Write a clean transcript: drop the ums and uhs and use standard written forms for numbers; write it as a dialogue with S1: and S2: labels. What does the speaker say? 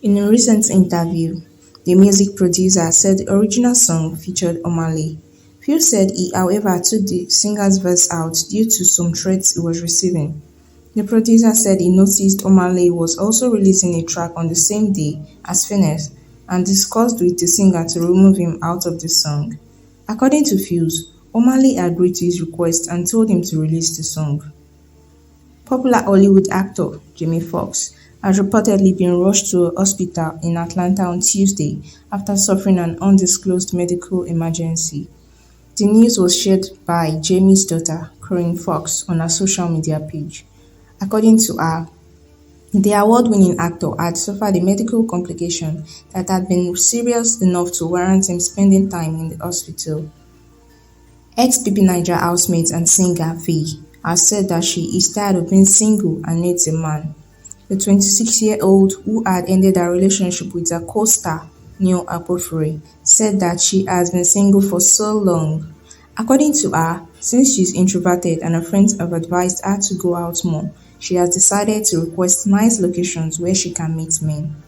S1: In a recent interview, the music producer said the original song featured Omaly. Pheelz said he however took the singer's verse out due to some threats he was receiving. The producer said he noticed Omaly was also releasing a track on the same day as Finesee and discussed with the singer to remove him out of the song. According to Pheelz, Omaly agreed to his request and told him to release the song. Popular Hollywood actor Jamie Foxx has reportedly been rushed to a hospital in Atlanta on Tuesday after suffering an undisclosed medical emergency. The news was shared by Jamie's daughter, Corinne Foxx, on her social media page. According to her, the award-winning actor had suffered a medical complication that had been serious enough to warrant him spending time in the hospital. Ex-PP Niger housemate and singer V has said that she is tired of being single and needs a man. The 26-year-old, who had ended her relationship with her co-star Neil Apofure, said that she has been single for so long. According to her, since she's introverted and her friends have advised her to go out more, she has decided to request nice locations where she can meet men.